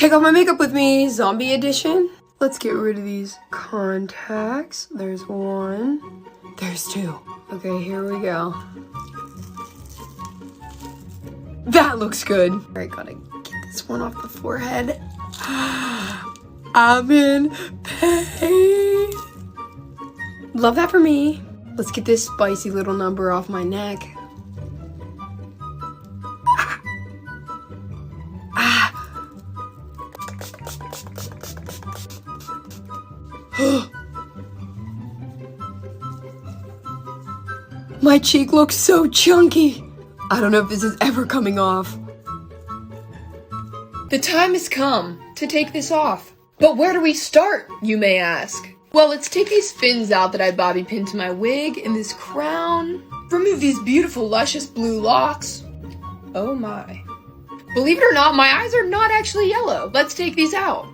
Take off my makeup with me, zombie edition. Let's get rid of these contacts. There's one. There's two. Okay, here we go. That looks good. All right, gotta get this one off the forehead. I'm in pain. Love that for me. Let's get this spicy little number off my neck. My cheek looks so chunky. I don't know if this is ever coming off. The time has come to take this off. But where do we start, you may ask? Well, let's take these fins out that I bobby pinned to my wig and this crown. Remove these beautiful, luscious blue locks. Oh my. Believe it or not, my eyes are not actually yellow. Let's take these out.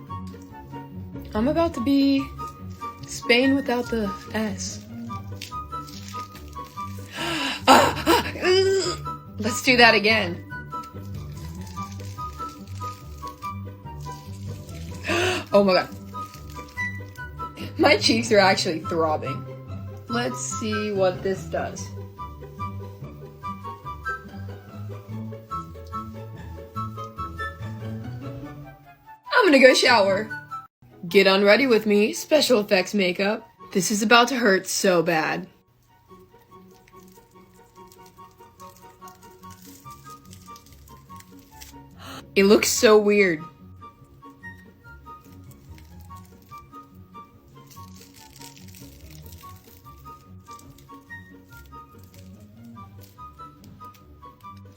I'm about to be Spain without the S. Let's do that again. Oh my god. My cheeks are actually throbbing. Let's see what this does. I'm gonna go shower. Get unready with me, special effects makeup. This is about to hurt so bad. It looks so weird.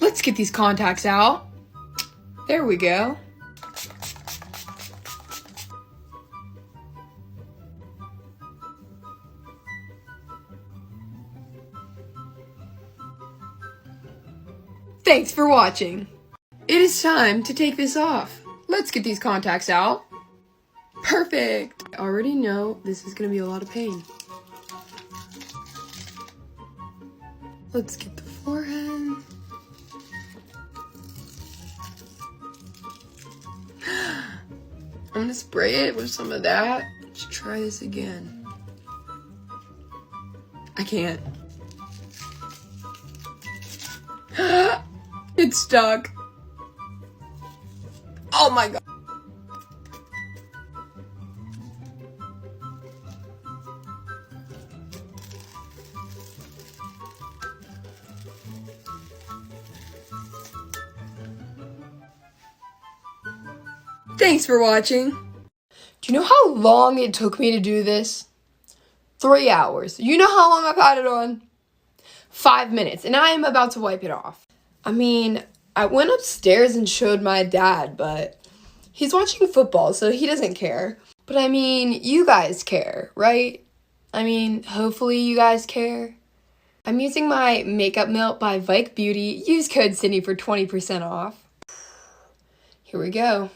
Let's get these contacts out. There we go. Thanks for watching. It is time to take this off. Let's get these contacts out. Perfect. I already know this is gonna be a lot of pain. Let's get the forehead. I'm gonna spray it with some of that. Let's try this again. I can't. It's stuck. Oh my god. Thanks for watching. Do you know how long it took me to do this? 3 hours. You know how long I've had it on? 5 minutes, and I am about to wipe it off. I mean, I went upstairs and showed my dad, but he's watching football, so he doesn't care. But I mean, you guys care, right? I mean, hopefully you guys care. I'm using my Makeup Melt by Vike Beauty. Use code Cindy for 20% off. Here we go.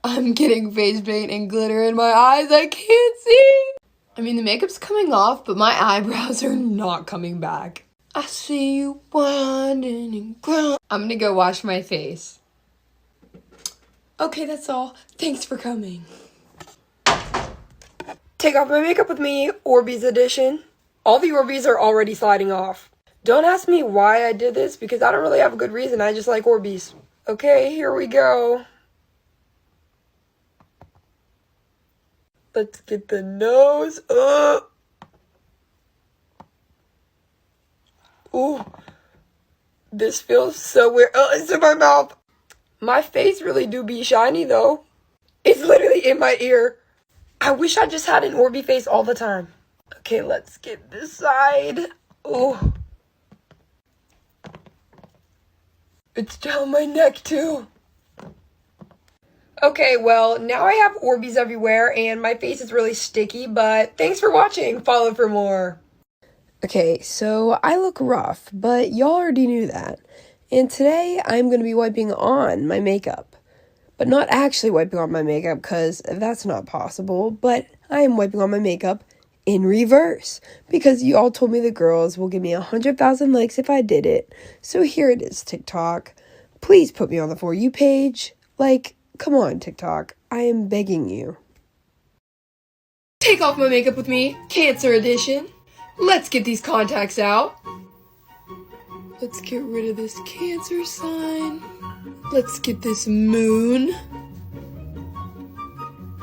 I'm getting face paint and glitter in my eyes. I can't see. I mean, the makeup's coming off, but my eyebrows are not coming back. I see you winding and grinding. I'm gonna go wash my face. Okay, that's all. Thanks for coming. Take off my makeup with me, Orbeez edition. All the Orbeez are already sliding off. Don't ask me why I did this, because I don't really have a good reason. I just like Orbeez. Okay, here we go. Let's get the nose. Ooh, this feels so weird. It's in my mouth. My face really do be shiny though. It's literally in my ear. I wish I just had an Orby face all the time. Okay, let's get this side. Ooh. It's down my neck too. Okay, well, now I have Orbeez everywhere and my face is really sticky, but thanks for watching. Follow for more. Okay, so I look rough, but y'all already knew that. And today I'm going to be wiping on my makeup. But not actually wiping on my makeup, because that's not possible. But I am wiping on my makeup in reverse, because you all told me the girls will give me 100,000 likes if I did it. So here it is, TikTok. Please put me on the For You page. Like, come on, TikTok. I am begging you. Take off my makeup with me, Cancer edition. Let's get these contacts out. Let's get rid of this Cancer sign. Let's get this moon.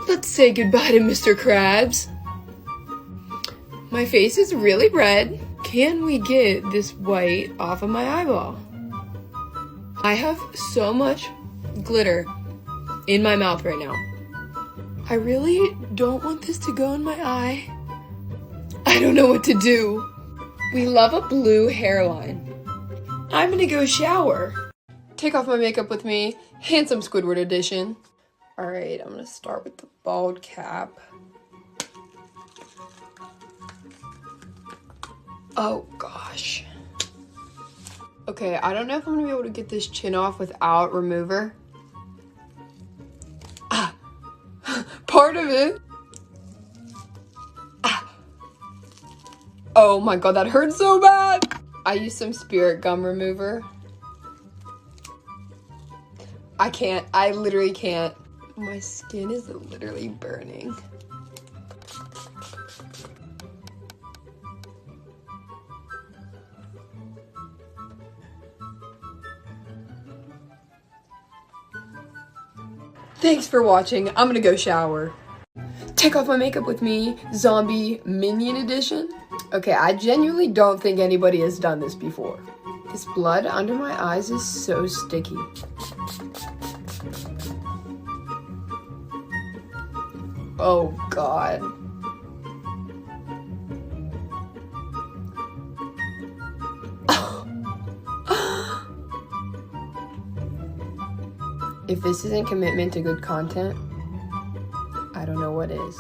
Let's say goodbye to Mr. Krabs. My face is really red. Can we get this white off of my eyeball? I have so much glitter in my mouth right now. I really don't want this to go in my eye. I don't know what to do. We love a blue hairline. I'm gonna go shower. Take off my makeup with me, Handsome Squidward edition. All right, I'm gonna start with the bald cap. Oh gosh. Okay, I don't know if I'm gonna be able to get this chin off without remover. Part of it. Oh my god, that hurts so bad. I used some Spirit gum remover. I can't, I literally can't. My skin is literally burning. Thanks for watching. I'm gonna go shower. Take off my makeup with me, Zombie Minion edition. Okay, I genuinely don't think anybody has done this before. This blood under my eyes is so sticky. Oh god. If this isn't commitment to good content, I don't know what is.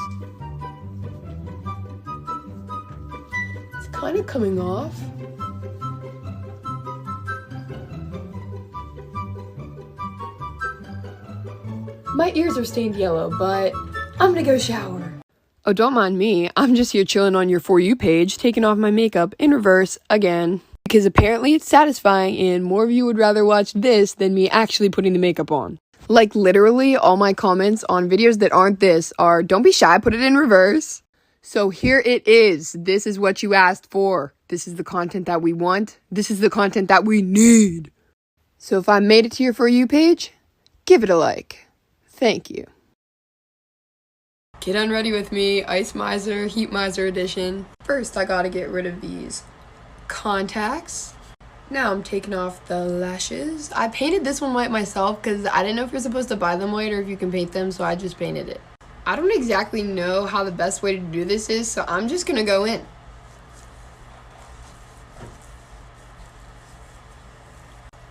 It's kind of coming off. My ears are stained yellow, but I'm gonna go shower. Oh, don't mind me. I'm just here chilling on your For You page, taking off my makeup in reverse again. Because apparently it's satisfying and more of you would rather watch this than me actually putting the makeup on. Like literally all my comments on videos that aren't this are, don't be shy, put it in reverse. So here it is. This is what you asked for. This is the content that we want. This is the content that we need. So if I made it to your For You page, give it a like. Thank you. Get unready with me, Ice Miser, Heat Miser edition. First, I gotta get rid of these contacts. Now I'm taking off the lashes. I painted this one white myself because I didn't know if you're supposed to buy them white or if you can paint them, so I just painted it. I don't exactly know how the best way to do this is, so I'm just gonna go in.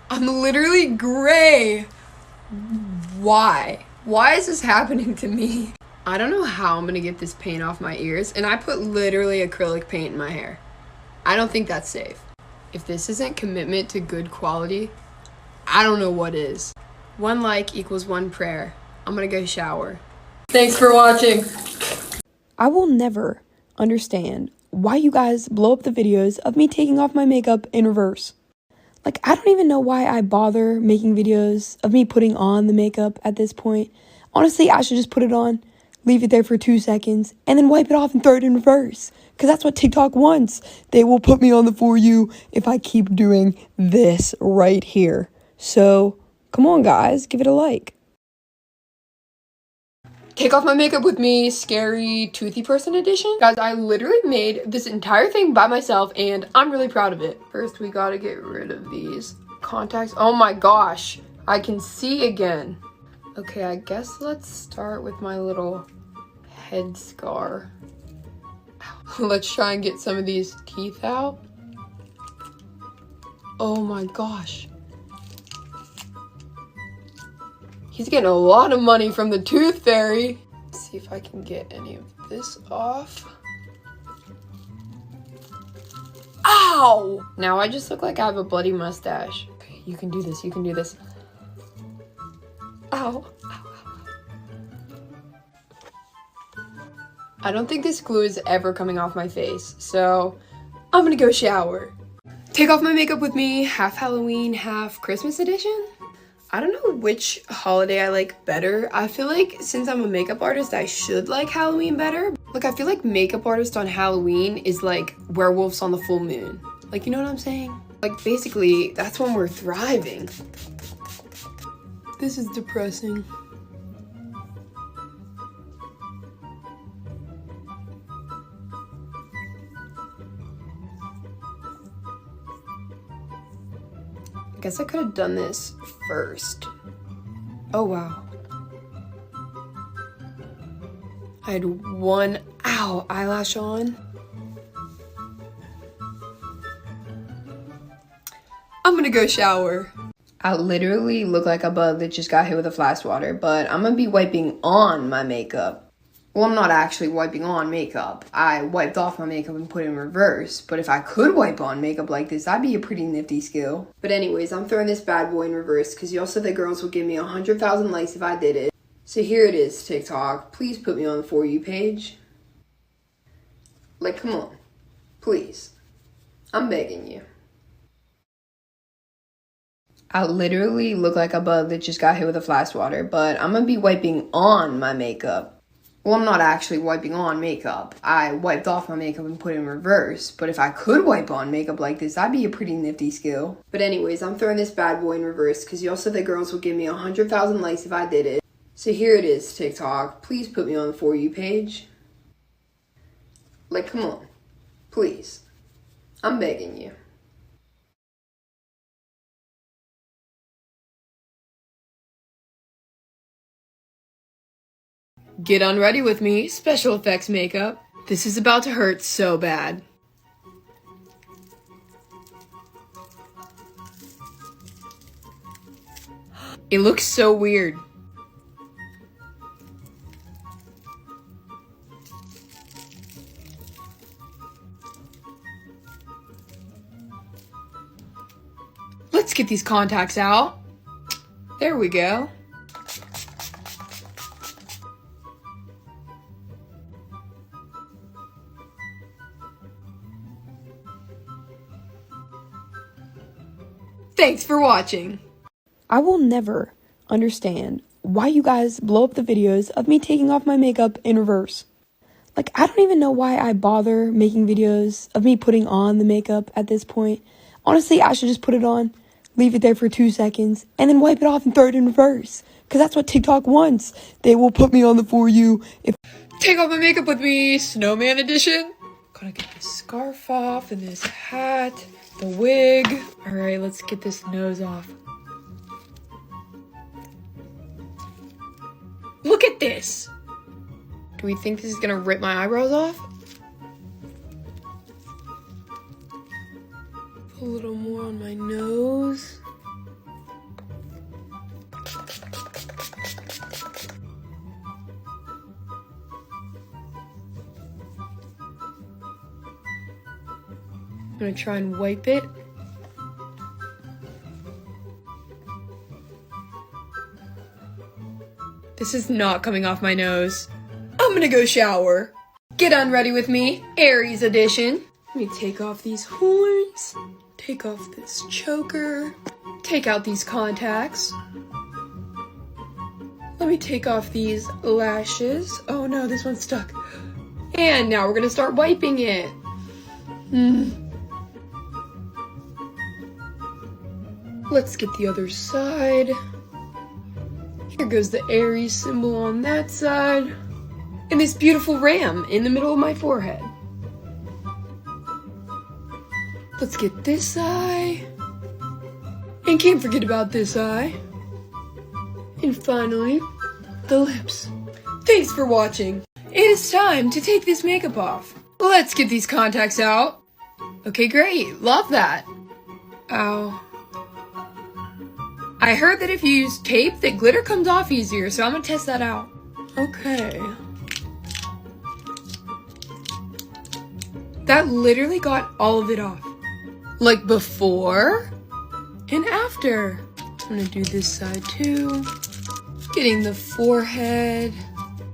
I'm literally gray. Why? Why is this happening to me? I don't know how I'm gonna get this paint off my ears, and I put literally acrylic paint in my hair. I don't think that's safe. If this isn't commitment to good quality, I don't know what is. 1 like equals 1 prayer. I'm gonna go shower. Thanks for watching. I will never understand why you guys blow up the videos of me taking off my makeup in reverse. Like, I don't even know why I bother making videos of me putting on the makeup at this point. Honestly, I should just put it on, leave it there for 2 seconds, and then wipe it off and throw it in reverse. Because that's what TikTok wants. They will put me on the For You if I keep doing this right here. So, come on guys, give it a like. Take off my makeup with me, Scary Toothy Person edition. Guys, I literally made this entire thing by myself and I'm really proud of it. First, we gotta get rid of these contacts. Oh my gosh, I can see again. Okay, I guess let's start with my little head scar. Let's try and get some of these teeth out. Oh my gosh. He's getting a lot of money from the tooth fairy. Let's see if I can get any of this off. Ow! Now I just look like I have a bloody mustache. Okay, you can do this, you can do this. Ow. I don't think this glue is ever coming off my face, so I'm gonna go shower. Take off my makeup with me, half Halloween, half Christmas edition. I don't know which holiday I like better. I feel like since I'm a makeup artist, I should like Halloween better. Like, I feel like makeup artist on Halloween is like werewolves on the full moon. Like, you know what I'm saying? Like, basically, that's when we're thriving. This is depressing. I guess I could have done this first. Oh, wow. I had one, eyelash on. I'm gonna go shower. I literally look like a bug that just got hit with a flash water, but I'm gonna be wiping on my makeup. Well, I'm not actually wiping on makeup. I wiped off my makeup and put it in reverse. But if I could wipe on makeup like this, that'd be a pretty nifty skill. But anyways, I'm throwing this bad boy in reverse because y'all said that girls would give me 100,000 likes if I did it. So here it is, TikTok. Please put me on the For You page. Like, come on. Please. I'm begging you. I literally look like a bug that just got hit with a flash water, but I'm gonna be wiping on my makeup. Well, I'm not actually wiping on makeup. I wiped off my makeup and put it in reverse. But if I could wipe on makeup like this, that'd be a pretty nifty skill. But anyways, I'm throwing this bad boy in reverse because y'all said that girls would give me 100,000 likes if I did it. So here it is, TikTok. Please put me on the For You page. Like, come on. Please. I'm begging you. Get unready with me, special effects makeup. This is about to hurt so bad. It looks so weird. Let's get these contacts out. There we go. Thanks for watching. I will never understand why you guys blow up the videos of me taking off my makeup in reverse. Like, I don't even know why I bother making videos of me putting on the makeup at this point. Honestly, I should just put it on, leave it there for 2 seconds, and then wipe it off and throw it in reverse. Because that's what TikTok wants. They will put me on the For You. Take off my makeup with me, snowman edition. Gotta get this scarf off and this hat, the wig. All right, let's get this nose off. Look at this. Do we think this is gonna rip my eyebrows off? A little more on my nose. I'm gonna try and wipe it. This is not coming off my nose. I'm gonna go shower. Get unready with me, Aries edition. Let me take off these horns, take off this choker, take out these contacts. Let me take off these lashes. Oh no, this one's stuck. And now we're gonna start wiping it. Let's get the other side. Here goes the Aries symbol on that side. And this beautiful ram in the middle of my forehead. Let's get this eye. And can't forget about this eye. And finally, the lips. Thanks for watching. It is time to take this makeup off. Let's get these contacts out. Okay, great. Love that. Ow. I heard that if you use tape, that glitter comes off easier, so I'm gonna test that out. Okay. That literally got all of it off. Like before and after. I'm gonna do this side too. Getting the forehead.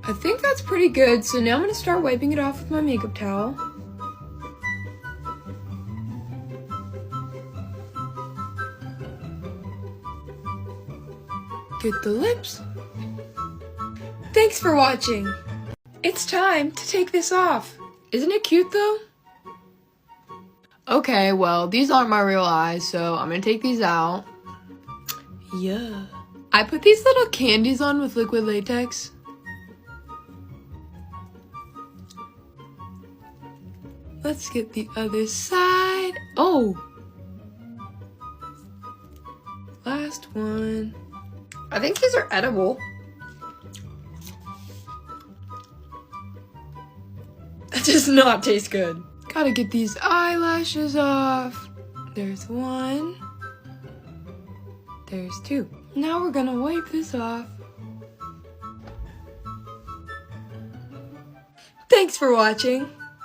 I think that's pretty good, so now I'm gonna start wiping it off with my makeup towel. Get the lips. Thanks for watching. It's time to take this off. Isn't it cute though? Okay, well, these aren't my real eyes, so I'm gonna take these out. Yeah. I put these little candies on with liquid latex. Let's get the other side. Oh! Last one. I think these are edible. That does not taste good. Gotta get these eyelashes off. There's one. There's two. Now we're gonna wipe this off. Thanks for watching.